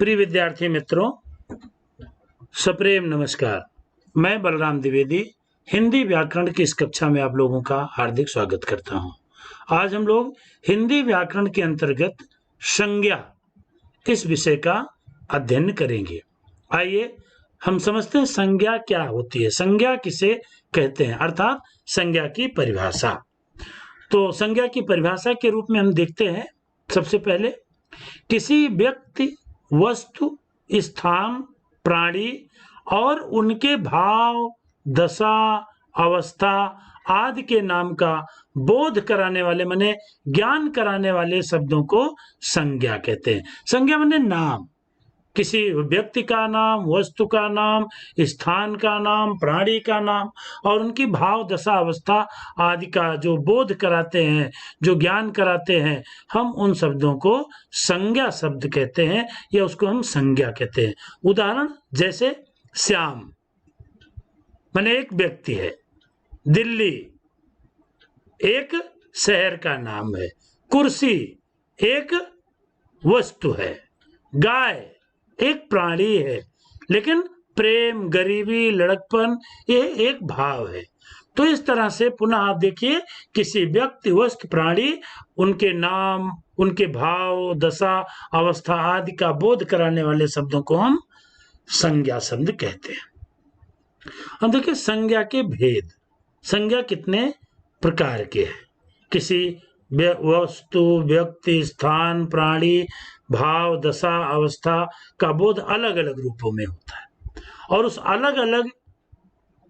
प्रिय विद्यार्थी मित्रों, सप्रेम नमस्कार। मैं बलराम द्विवेदी हिंदी व्याकरण की इस कक्षा में आप लोगों का हार्दिक स्वागत करता हूं। आज हम लोग हिंदी व्याकरण के अंतर्गत संज्ञा इस विषय का अध्ययन करेंगे। आइए हम समझते हैं संज्ञा क्या होती है, संज्ञा किसे कहते हैं, अर्थात संज्ञा की परिभाषा। तो संज्ञा की परिभाषा के रूप में हम देखते हैं, सबसे पहले किसी व्यक्ति, वस्तु, स्थान, प्राणी और उनके भाव, दशा, अवस्था आदि के नाम का बोध कराने वाले माने ज्ञान कराने वाले शब्दों को संज्ञा कहते हैं। संज्ञा माने नाम, किसी व्यक्ति का नाम, वस्तु का नाम, स्थान का नाम, प्राणी का नाम और उनकी भाव, दशा, अवस्था आदि का जो बोध कराते हैं, जो ज्ञान कराते हैं, हम उन शब्दों को संज्ञा शब्द कहते हैं या उसको हम संज्ञा कहते हैं। उदाहरण जैसे श्याम माने एक व्यक्ति है, दिल्ली एक शहर का नाम है, कुर्सी एक वस्तु है, गाय एक प्राणी है, लेकिन प्रेम, गरीबी, लड़कपन ये एक भाव है। तो इस तरह से पुनः आप देखिए, किसी व्यक्ति, वस्तु, प्राणी, उनके नाम, उनके भाव, दशा, अवस्था आदि का बोध कराने वाले शब्दों को हम संज्ञा शब्द कहते हैं। अब देखिए संज्ञा के भेद, संज्ञा कितने प्रकार के हैं। किसी वस्तु, व्यक्ति, स्थान, प्राणी, भाव, दशा, अवस्था का बोध अलग अलग रूपों में होता है और उस अलग अलग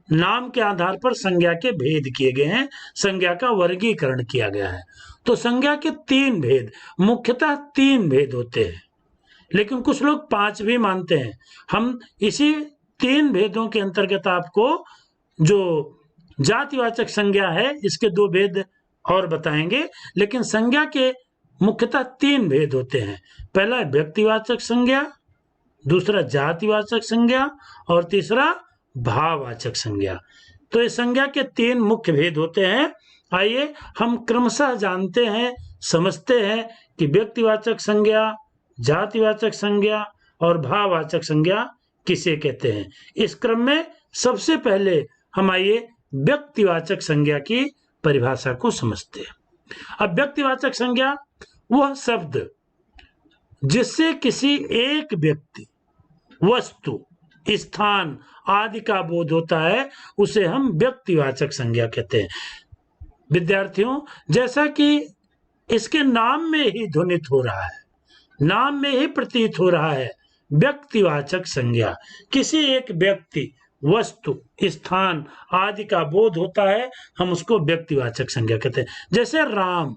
नाम के आधार पर संज्ञा के भेद किए गए हैं, संज्ञा का वर्गीकरण किया गया है। तो संज्ञा के तीन भेद, मुख्यतः तीन भेद होते हैं, लेकिन कुछ लोग 5 भी मानते हैं। हम इसी तीन भेदों के अंतर्गत आपको जो जातिवाचक संज्ञा है इसके 2 भेद और बताएंगे, लेकिन संज्ञा के मुख्यतः 3 भेद होते हैं। पहला व्यक्तिवाचक संज्ञा, दूसरा जातिवाचक संज्ञा और तीसरा भाववाचक संज्ञा। तो इस संज्ञा के 3 मुख्य भेद होते हैं। आइए हम क्रमशः जानते हैं, समझते हैं कि व्यक्तिवाचक संज्ञा, जातिवाचक संज्ञा और भाववाचक संज्ञा किसे कहते हैं। इस क्रम में सबसे पहले हम आइए व्यक्तिवाचक संज्ञा की परिभाषा को समझते हैं। अब व्यक्तिवाचक संज्ञा वह शब्द जिससे किसी एक व्यक्ति, वस्तु, स्थान आदि का बोध होता है, उसे हम व्यक्तिवाचक संज्ञा कहते हैं। विद्यार्थियों, जैसा कि इसके नाम में ही ध्वनित हो रहा है, नाम में ही प्रतीत हो रहा है, व्यक्तिवाचक संज्ञा किसी एक व्यक्ति, वस्तु, स्थान आदि का बोध होता है, हम उसको व्यक्तिवाचक संज्ञा कहते हैं। जैसे राम,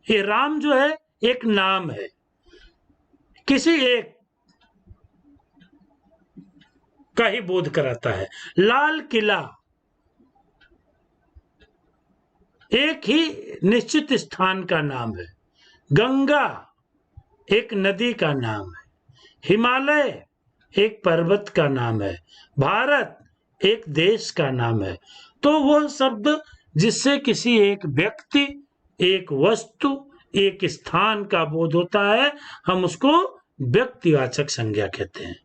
ये राम जो है एक नाम है, किसी एक का ही बोध कराता है। लाल किला एक ही निश्चित स्थान का नाम है। गंगा एक नदी का नाम है। हिमालय एक पर्वत का नाम है। भारत एक देश का नाम है। तो वह शब्द जिससे किसी एक व्यक्ति, एक वस्तु, एक स्थान का बोध होता है, हम उसको व्यक्तिवाचक संज्ञा कहते हैं।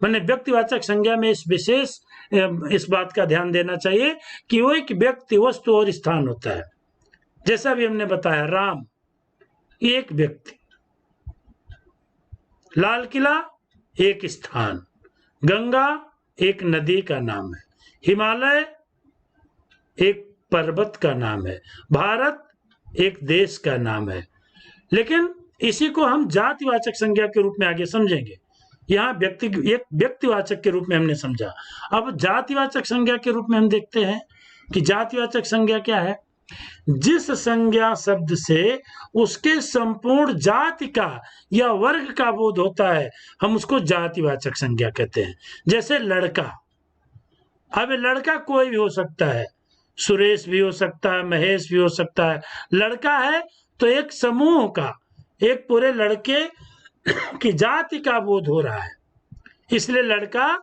मैंने व्यक्तिवाचक संज्ञा में इस बात का ध्यान देना चाहिए कि वो एक व्यक्ति, वस्तु और स्थान होता है। जैसा भी हमने बताया, राम एक व्यक्ति, लाल किला एक स्थान, गंगा एक नदी का नाम है, हिमालय एक पर्वत का नाम है, भारत एक देश का नाम है। लेकिन इसी को हम जातिवाचक संज्ञा के रूप में आगे समझेंगे। यहाँ एक व्यक्तिवाचक के रूप में हमने समझा। अब जातिवाचक संज्ञा के रूप में हम देखते हैं कि जातिवाचक संज्ञा क्या है। जिस संज्ञा शब्द से उसके संपूर्ण जाति का या वर्ग का बोध होता है, हम उसको जातिवाचक संज्ञा कहते हैं। जैसे लड़का, अब लड़का कोई भी हो सकता है, सुरेश भी हो सकता है, महेश भी हो सकता है। लड़का है तो एक समूह का, एक पूरे लड़के की जाति का बोध हो रहा है, इसलिए लड़का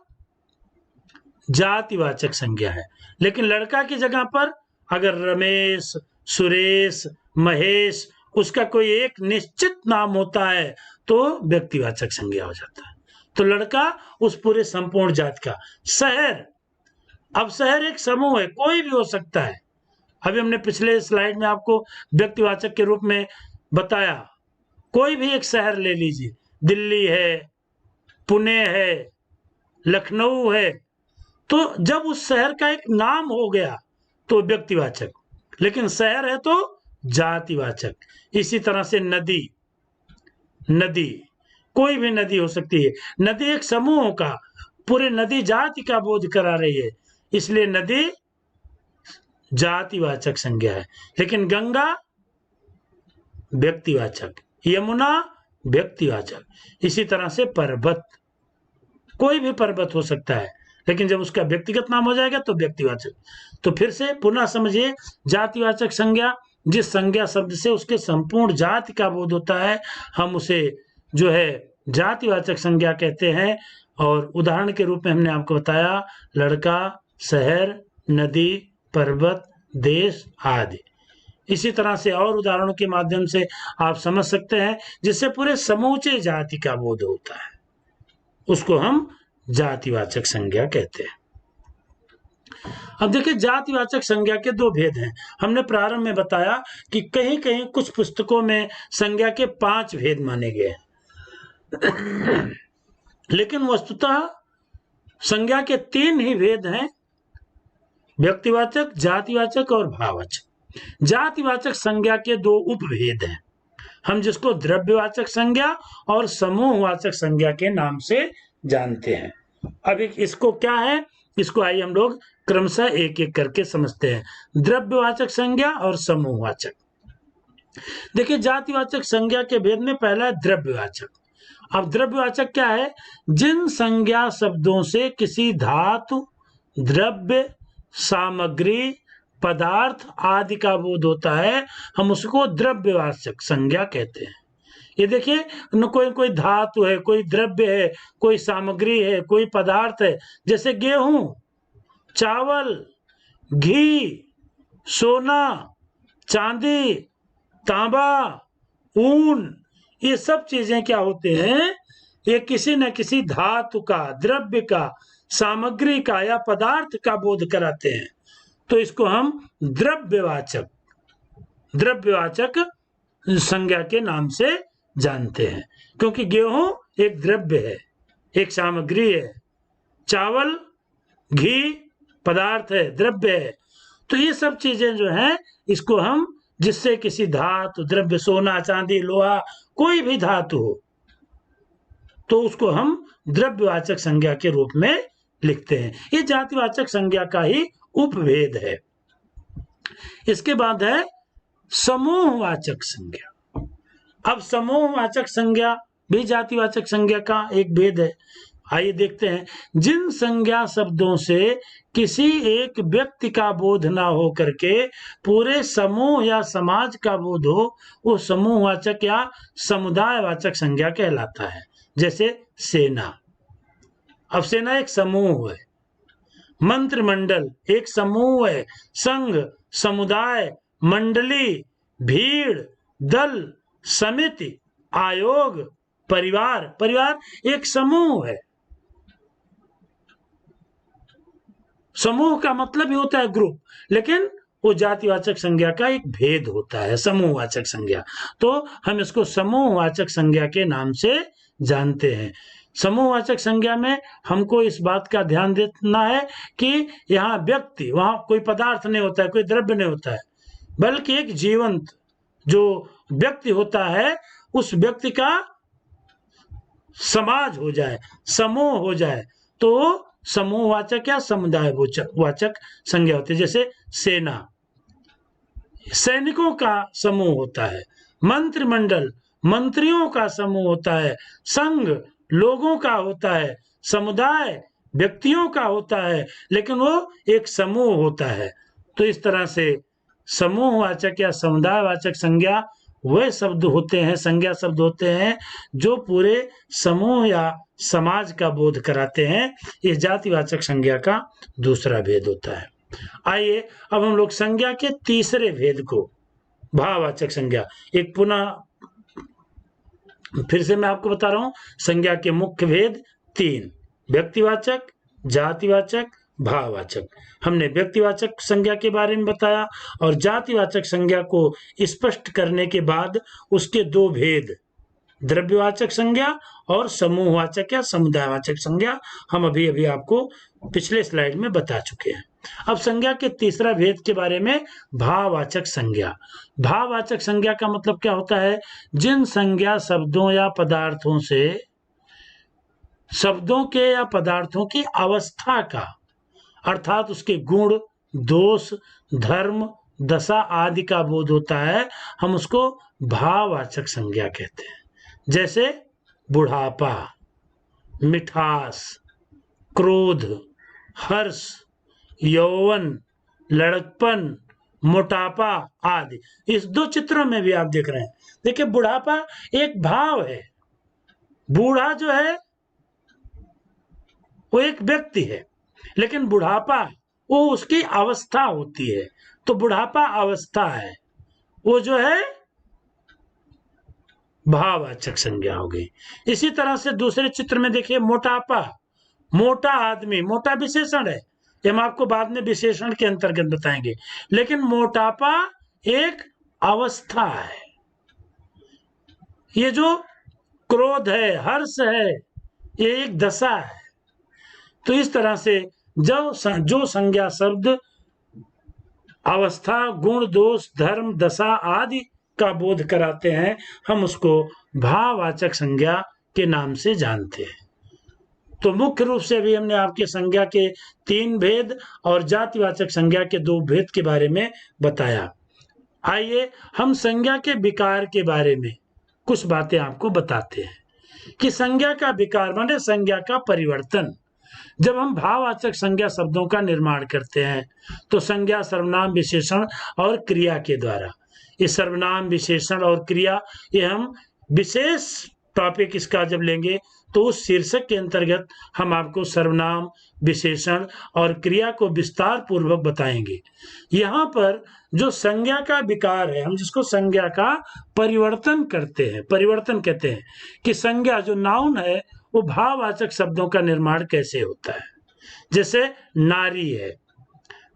जातिवाचक संज्ञा है। लेकिन लड़का की जगह पर अगर रमेश, सुरेश, महेश, उसका कोई एक निश्चित नाम होता है तो व्यक्तिवाचक संज्ञा हो जाता है। तो लड़का उस पूरे संपूर्ण जाति का। शहर, अब शहर एक समूह है, कोई भी हो सकता है। अभी हमने पिछले स्लाइड में आपको व्यक्तिवाचक के रूप में बताया, कोई भी एक शहर ले लीजिए, दिल्ली है, पुणे है, लखनऊ है, तो जब उस शहर का एक नाम हो गया तो व्यक्तिवाचक, लेकिन शहर है तो जातिवाचक। इसी तरह से नदी, नदी कोई भी नदी हो सकती है। नदी एक समूह का, पूरे नदी जाति का बोध करा रही है, इसलिए नदी जातिवाचक संज्ञा है। लेकिन गंगा व्यक्तिवाचक, यमुना व्यक्तिवाचक। इसी तरह से पर्वत, कोई भी पर्वत हो सकता है, लेकिन जब उसका व्यक्तिगत नाम हो जाएगा तो व्यक्तिवाचक। तो फिर से पुनः समझिए, जातिवाचक संज्ञा, जिस संज्ञा शब्द से उसके संपूर्ण जाति का बोध होता है, हम उसे जो है जातिवाचक संज्ञा कहते हैं। और उदाहरण के रूप में हमने आपको बताया लड़का, शहर, नदी, पर्वत, देश आदि। इसी तरह से और उदाहरणों के माध्यम से आप समझ सकते हैं, जिससे पूरे समूचे जाति का बोध होता है, उसको हम जातिवाचक संज्ञा कहते हैं। अब देखिए, जातिवाचक संज्ञा के दो भेद हैं। हमने प्रारंभ में बताया कि कहीं कहीं कुछ पुस्तकों में संज्ञा के 5 भेद माने गए हैं, लेकिन वस्तुतः संज्ञा के 3 ही भेद हैं, व्यक्तिवाचक, जातिवाचक और भाववाचक। जातिवाचक संज्ञा के 2 उपभेद हैं, हम जिसको द्रव्यवाचक संज्ञा और समूहवाचक संज्ञा के नाम से जानते हैं। अब इसको क्या है, इसको आइए हम लोग क्रमशः एक एक करके समझते हैं। द्रव्यवाचक संज्ञा और समूहवाचक। देखिए, जातिवाचक संज्ञा के भेद में पहला है द्रव्यवाचक। अब द्रव्यवाचक क्या है, जिन संज्ञा शब्दों से किसी धातु, द्रव्य, सामग्री, पदार्थ आदि का बोध होता है, हम उसको द्रव्यवाचक संज्ञा कहते हैं। ये देखिए, न कोई धातु है, कोई द्रव्य है, कोई सामग्री है, कोई पदार्थ है, जैसे गेहूं, चावल, घी, सोना, चांदी, तांबा, ऊन, ये सब चीजें क्या होते हैं, ये किसी न किसी धातु का, द्रव्य का, सामग्री का या पदार्थ का बोध कराते हैं। तो इसको हम द्रव्यवाचक संज्ञा के नाम से जानते हैं, क्योंकि गेहूं एक द्रव्य है, एक सामग्री है, चावल, घी पदार्थ है, द्रव्य है। तो ये सब चीजें जो हैं, इसको हम, जिससे किसी धातु, द्रव्य, सोना, चांदी, लोहा, कोई भी धातु हो, तो उसको हम द्रव्यवाचक संज्ञा के रूप में लिखते हैं। ये जातिवाचक संज्ञा का ही उपभेद है। इसके बाद है समूहवाचक संज्ञा। अब समूहवाचक संज्ञा भी जातिवाचक संज्ञा का एक भेद है। आइए देखते हैं, जिन संज्ञा शब्दों से किसी एक व्यक्ति का बोध ना हो करके पूरे समूह या समाज का बोध हो, वो समूहवाचक या समुदायवाचक संज्ञा कहलाता है। जैसे सेना, अब सेना एक समूह है, मंत्रिमंडल एक समूह है, संघ, समुदाय, मंडली, भीड़, दल, समिति, आयोग, परिवार एक समूह है। समूह का मतलब ही होता है ग्रुप, लेकिन वो जातिवाचक संज्ञा का एक भेद होता है, समूहवाचक संज्ञा। तो हम इसको समूहवाचक संज्ञा के नाम से जानते हैं। समूहवाचक संज्ञा में हमको इस बात का ध्यान देना है कि यहाँ व्यक्ति, वहां कोई पदार्थ नहीं होता है, कोई द्रव्य नहीं होता है, बल्कि एक जीवंत जो व्यक्ति होता है, उस व्यक्ति का समाज हो जाए, समूह हो जाए, तो समूहवाचक या समुदाय वाचक संज्ञा होती है। जैसे सेना सैनिकों का समूह होता है, मंत्रिमंडल मंत्रियों का समूह होता है, संघ लोगों का होता है, समुदाय व्यक्तियों का होता है, लेकिन वो एक समूह होता है। तो इस तरह से समूहवाचक या समुदायवाचक संज्ञा वह शब्द होते हैं, संज्ञा शब्द होते हैं, जो पूरे समूह या समाज का बोध कराते हैं। ये जातिवाचक संज्ञा का दूसरा भेद होता है। आइए अब हम लोग संज्ञा के तीसरे भेद को, भाववाचक संज्ञा, एक पुनः फिर से मैं आपको बता रहा हूं, संज्ञा के मुख्य भेद 3: व्यक्तिवाचक, जातिवाचक, भाववाचक। हमने व्यक्तिवाचक संज्ञा के बारे में बताया और जातिवाचक संज्ञा को स्पष्ट करने के बाद उसके 2 भेद, द्रव्यवाचक संज्ञा और समूहवाचक या समुदायवाचक संज्ञा, हम अभी अभी आपको पिछले स्लाइड में बता चुके हैं। अब संज्ञा के तीसरा भेद के बारे में, भाववाचक संज्ञा। भाववाचक संज्ञा का मतलब क्या होता है? जिन संज्ञा शब्दों या पदार्थों से शब्दों के या पदार्थों की अवस्था का, अर्थात उसके गुण, दोष, धर्म, दशा आदि का बोध होता है, हम उसको भाववाचक संज्ञा कहते हैं। जैसे बुढ़ापा, मिठास, क्रोध, हर्ष, यौवन, लड़कपन, मोटापा आदि। इस 2 चित्रों में भी आप देख रहे हैं। देखिए, बुढ़ापा एक भाव है। बूढ़ा जो है वो एक व्यक्ति है, लेकिन बुढ़ापा वो उसकी अवस्था होती है। तो बुढ़ापा अवस्था है, वो जो है भाववाचक संज्ञा हो गई। इसी तरह से दूसरे चित्र में देखिए, मोटापा, मोटा आदमी, मोटा विशेषण है, ये हम आपको बाद में विशेषण के अंतर्गत बताएंगे, लेकिन मोटापा एक अवस्था है। ये जो क्रोध है, हर्ष है, ये एक दशा है। तो इस तरह से जो संज्ञा शब्द अवस्था, गुण, दोष, धर्म, दशा आदि का बोध कराते हैं, हम उसको भाववाचक संज्ञा के नाम से जानते हैं। तो मुख्य रूप से भी हमने आपके संज्ञा के 3 भेद और जातिवाचक संज्ञा के 2 भेद के बारे में बताया। आइए हम संज्ञा के विकार के बारे में कुछ बातें आपको बताते हैं कि संज्ञा का विकार माने संज्ञा का परिवर्तन। जब हम भाववाचक संज्ञा शब्दों का निर्माण करते हैं तो संज्ञा सर्वनाम, विशेषण और क्रिया के द्वारा, इस सर्वनाम, विशेषण और क्रिया, ये हम विशेष टॉपिक इसका जब लेंगे तो उस शीर्षक के अंतर्गत हम आपको सर्वनाम, विशेषण और क्रिया को विस्तार पूर्वक बताएंगे। यहाँ पर जो संज्ञा का विकार है, हम जिसको संज्ञा का परिवर्तन करते हैं, परिवर्तन कहते हैं कि संज्ञा जो नाउन है वो भाववाचक शब्दों का निर्माण कैसे होता है। जैसे नारी है,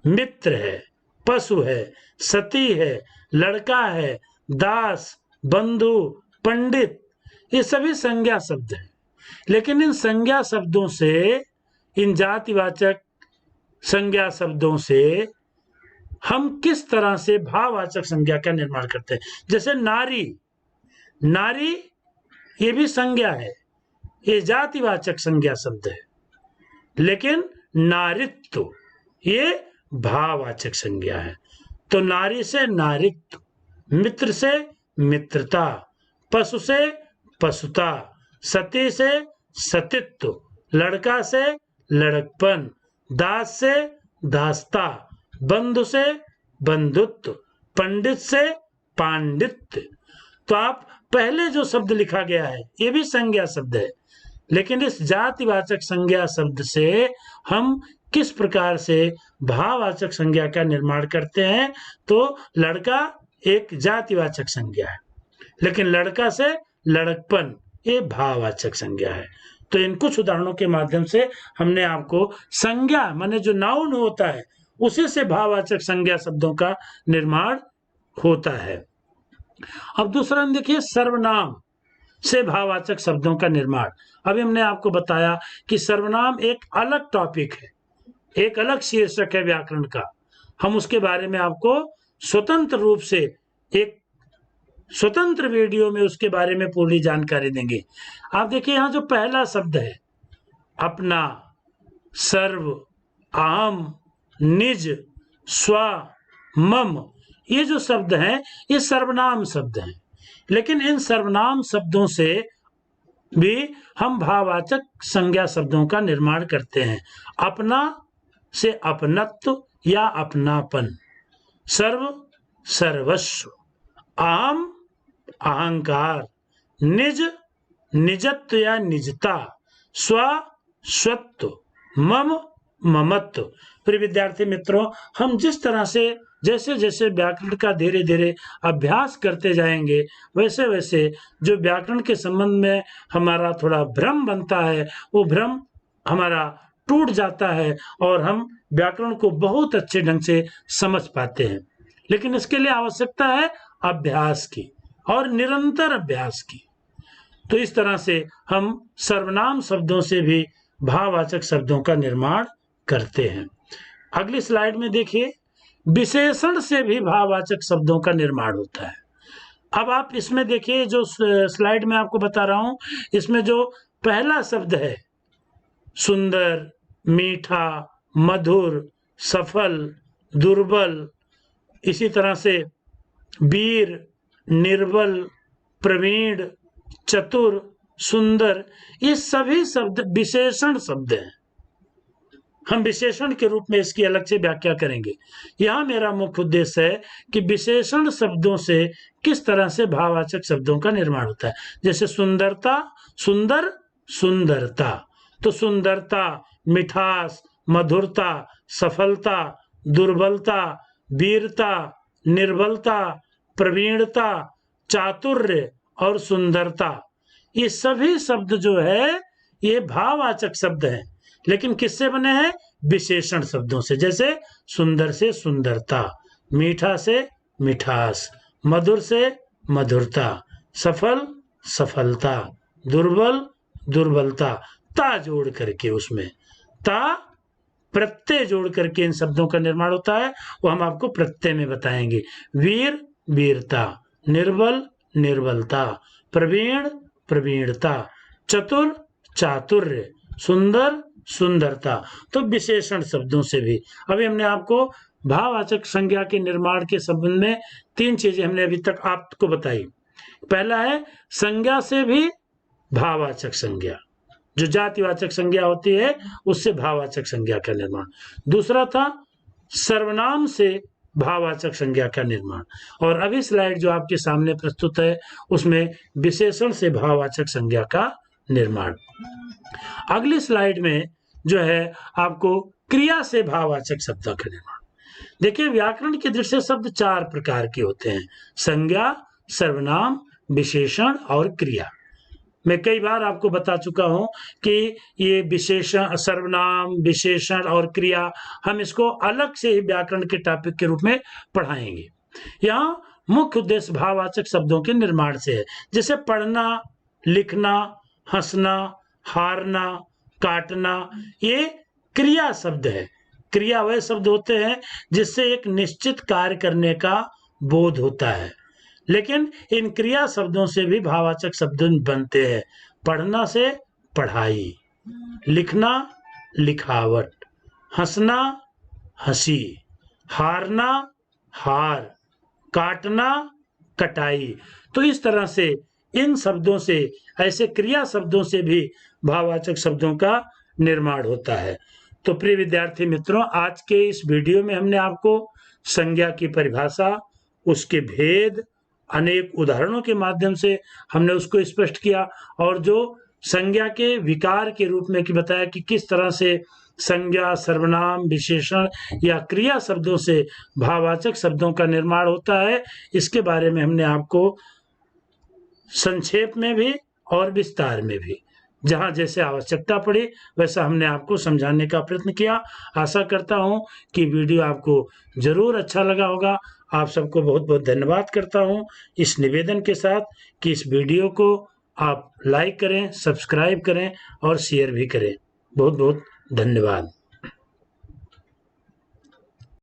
मित्र है, पशु है, सती है, लड़का है, दास, बंधु, पंडित, ये सभी संज्ञा शब्द हैं। लेकिन इन संज्ञा शब्दों से, इन जातिवाचक संज्ञा शब्दों से हम किस तरह से भाववाचक संज्ञा का निर्माण करते हैं। जैसे नारी, नारी ये भी संज्ञा है, ये जातिवाचक संज्ञा शब्द है, लेकिन नारित्व ये भाववाचक संज्ञा है। तो नारी से नारित्व, मित्र से मित्रता, पशु से पशुता, सती से सतित्व, लड़का से लड़कपन, दास से दासता, बंधु से बंधुत्व, पंडित से पांडित्य। तो आप पहले जो शब्द लिखा गया है ये भी संज्ञा शब्द है, लेकिन इस जातिवाचक संज्ञा शब्द से हम किस प्रकार से भाववाचक संज्ञा का निर्माण करते हैं। तो लड़का एक जातिवाचक संज्ञा है, लेकिन लड़का से लड़कपन ये भाववाचक संज्ञा है। तो इन कुछ उदाहरणों के माध्यम से हमने आपको संज्ञा माने जो नाउन होता है उसी से भाववाचक संज्ञा शब्दों का निर्माण होता है। अब दूसरा देखिए, सर्वनाम से भाववाचक शब्दों का निर्माण। अभी हमने आपको बताया कि सर्वनाम एक अलग टॉपिक है, एक अलग शीर्षक है व्याकरण का। हम उसके बारे में आपको स्वतंत्र रूप से एक स्वतंत्र वीडियो में उसके बारे में पूरी जानकारी देंगे। आप देखिए, यहाँ जो पहला शब्द है अपना, सर्व, अहम, निज, स्व, मम, ये जो शब्द हैं ये सर्वनाम शब्द हैं। लेकिन इन सर्वनाम शब्दों से भी हम भाववाचक संज्ञा शब्दों का निर्माण करते हैं। अपना से अपनत्व या अपनापन, सर्व सर्वस्व, अहम अहंकार, निज निजत्व या निजता, स्व स्वत्व, मम ममत्व। प्रिय विद्यार्थी मित्रों, हम जिस तरह से जैसे जैसे व्याकरण का धीरे धीरे अभ्यास करते जाएंगे, वैसे वैसे जो व्याकरण के संबंध में हमारा थोड़ा भ्रम बनता है, वो भ्रम हमारा टूट जाता है और हम व्याकरण को बहुत अच्छे ढंग से समझ पाते हैं। लेकिन इसके लिए आवश्यकता है अभ्यास की और निरंतर अभ्यास की। तो इस तरह से हम सर्वनाम शब्दों से भी भाववाचक शब्दों का निर्माण करते हैं। अगली स्लाइड में देखिए, विशेषण से भी भाववाचक शब्दों का निर्माण होता है। अब आप इसमें देखिए, जो स्लाइड में आपको बता रहा हूं, इसमें जो पहला शब्द है सुंदर, मीठा, मधुर, सफल, दुर्बल, इसी तरह से वीर, निर्बल, प्रवीण, चतुर, सुंदर, ये सभी शब्द विशेषण शब्द हैं। हम विशेषण के रूप में इसकी अलग से व्याख्या करेंगे। यहां मेरा मुख्य उद्देश्य है कि विशेषण शब्दों से किस तरह से भाववाचक शब्दों का निर्माण होता है। जैसे सुंदरता, सुंदर, सुंदरता, तो सुंदरता, मिठास, मधुरता, सफलता, दुर्बलता, वीरता, निर्बलता, प्रवीणता, चातुर्य और सुंदरता, ये सभी शब्द जो है ये भाववाचक शब्द हैं, लेकिन किससे बने हैं? विशेषण शब्दों से। जैसे सुंदर से सुंदरता, मीठा से मिठास, मधुर से मधुरता, सफल सफलता, दुर्बल दुर्बलता, ता जोड़ करके, उसमें ता प्रत्यय जोड़ करके इन शब्दों का निर्माण होता है, वो हम आपको प्रत्यय में बताएंगे। वीर वीरता, निर्बल निर्बलता, प्रवीण प्रवीणता, चतुर चातुर्य, सुंदर सुंदरता। तो विशेषण शब्दों से भी। अभी हमने आपको भाववाचक संज्ञा के निर्माण के संबंध में 3 चीजें हमने अभी तक आपको बताई। पहला है संज्ञा से भी भाववाचक संज्ञा, जो जातिवाचक संज्ञा होती है उससे भाववाचक संज्ञा का निर्माण। दूसरा था सर्वनाम से भाववाचक संज्ञा का निर्माण। और अभी स्लाइड जो आपके सामने प्रस्तुत है उसमें विशेषण से भाववाचक संज्ञा का निर्माण। अगली स्लाइड में जो है आपको क्रिया से भाववाचक शब्द का निर्माण। देखिए, व्याकरण की दृष्टि से शब्द 4 प्रकार के होते हैं: संज्ञा, सर्वनाम, विशेषण और क्रिया। मैं कई बार आपको बता चुका हूं कि ये विशेषण, सर्वनाम, विशेषण और क्रिया हम इसको अलग से ही व्याकरण के टॉपिक के रूप में पढ़ाएंगे। यहाँ मुख्य उद्देश्य भाववाचक शब्दों के निर्माण से है। जैसे पढ़ना, लिखना, हंसना, हारना, काटना, ये क्रिया शब्द है। क्रिया वह शब्द होते हैं जिससे एक निश्चित कार्य करने का बोध होता है। लेकिन इन क्रिया शब्दों से भी भाववाचक शब्द बनते हैं। पढ़ना से पढ़ाई, लिखना लिखावट, हंसना हंसी, हारना हार, काटना कटाई। तो इस तरह से इन शब्दों से, ऐसे क्रिया शब्दों से भी भाववाचक शब्दों का निर्माण होता है। तो प्रिय विद्यार्थी मित्रों, आज के इस वीडियो में हमने आपको संज्ञा की परिभाषा, उसके भेद, अनेक उदाहरणों के माध्यम से हमने उसको स्पष्ट किया, और जो संज्ञा के विकार के रूप में कि बताया कि किस तरह से संज्ञा, सर्वनाम, विशेषण या क्रिया शब्दों से भाववाचक शब्दों का निर्माण होता है। इसके बारे में हमने आपको संक्षेप में भी और विस्तार में भी, जहां जैसे आवश्यकता पड़ी वैसा हमने आपको समझाने का प्रयत्न किया। आशा करता हूं कि वीडियो आपको जरूर अच्छा लगा होगा। आप सबको बहुत बहुत धन्यवाद करता हूं, इस निवेदन के साथ कि इस वीडियो को आप लाइक करें, सब्सक्राइब करें और शेयर भी करें। बहुत बहुत धन्यवाद।